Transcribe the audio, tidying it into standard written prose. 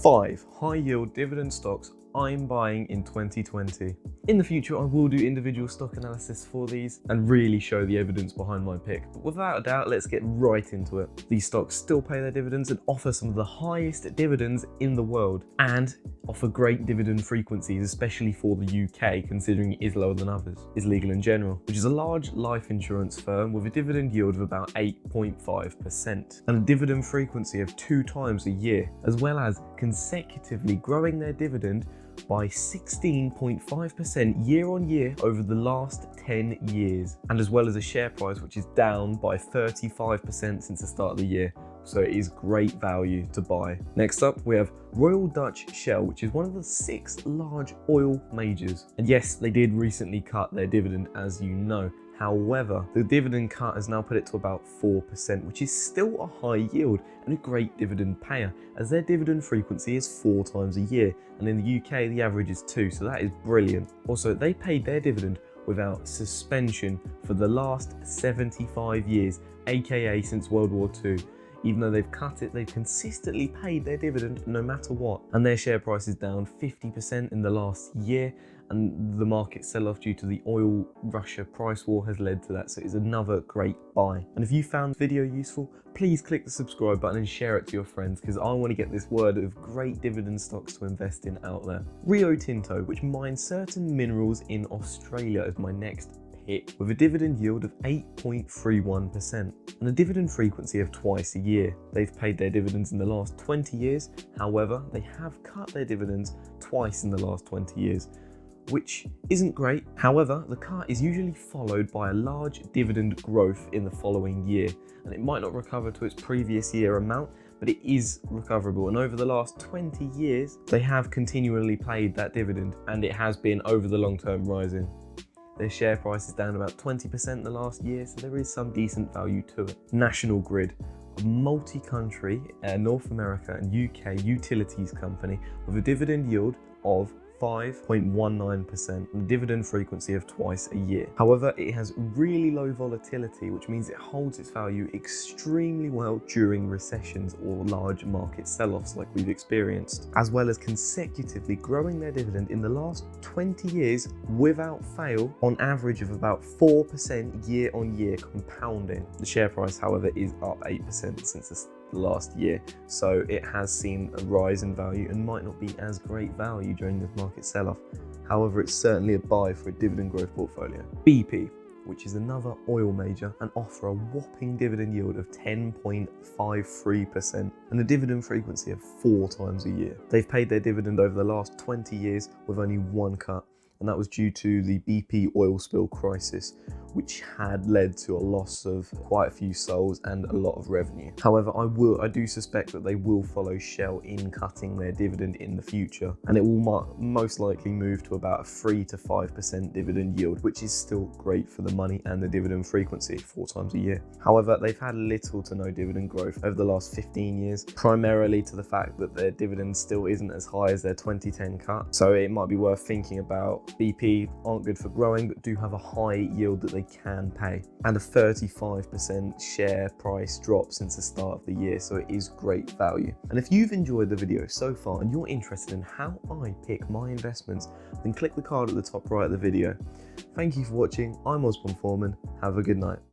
5 high yield dividend stocks I'm buying in 2020. In the future, I will do individual stock analysis for these and really show the evidence behind my pick. But without a doubt, let's get right into it. These stocks still pay their dividends and offer some of the highest dividends in the world and offer great dividend frequencies, especially for the UK, considering it is lower than others. Is Legal & General, which is a large life insurance firm with a dividend yield of about 8.5% and a dividend frequency of 2 times a year, as well as consecutively growing their dividend by 16.5% year on year over the last 10 years, and as well as a share price which is down by 35% since the start of the year. So it is great value to buy. Next up, we have Royal Dutch Shell, which is one of the 6 large oil majors. And yes, they did recently cut their dividend, as you know. However, the dividend cut has now put it to about 4%, which is still a high yield and a great dividend payer, as their dividend frequency is 4 times a year, and in the UK the average is 2, so that is brilliant. Also, they paid their dividend without suspension for the last 75 years, aka since World War II. Even though they've cut it, they've consistently paid their dividend no matter what. And their share price is down 50% in the last year, and the market sell-off due to the oil-Russia price war has led to that, so it's another great buy. And if you found the video useful, please click the subscribe button and share it to your friends, because I want to get this word of great dividend stocks to invest in out there. Rio Tinto, which mines certain minerals in Australia, is my next pick, with a dividend yield of 8.31% and a dividend frequency of twice a year. They've paid their dividends in the last 20 years, however, they have cut their dividends twice in the last 20 years, which isn't great. However, the cut is usually followed by a large dividend growth in the following year, and it might not recover to its previous year amount, but it is recoverable. And over the last 20 years, they have continually paid that dividend, and it has been over the long term rising. Their share price is down about 20% in the last year, so there is some decent value to it. National Grid, a multi-country North America and UK utilities company with a dividend yield of 5.19% and a dividend frequency of twice a year. However, it has really low volatility, which means it holds its value extremely well during recessions or large market sell-offs like we've experienced, as well as consecutively growing their dividend in the last 20 years without fail, on average of about 4% year on year compounding. The share price, however, is up 8% since the last year, so it has seen a rise in value and might not be as great value during this market sell-off. However, it's certainly a buy for a dividend growth portfolio. BP, which is another oil major, and offer a whopping dividend yield of 10.53% and a dividend frequency of 4 times a year. They've paid their dividend over the last 20 years with only 1 cut, and that was due to the BP oil spill crisis, which had led to a loss of quite a few souls and a lot of revenue. However, I do suspect that they will follow Shell in cutting their dividend in the future, and it will most likely move to about a 3 to 5% dividend yield, which is still great for the money and the dividend frequency 4 times a year. However, they've had little to no dividend growth over the last 15 years, primarily to the fact that their dividend still isn't as high as their 2010 cut. So it might be worth thinking about. BP aren't good for growing, but do have a high yield that they can pay, and a 35% share price drop since the start of the year, so it is great value. And if you've enjoyed the video so far and you're interested in how I pick my investments, then click the card at the top right of the video. Thank you for watching. I'm Osborne Foreman. Have a good night.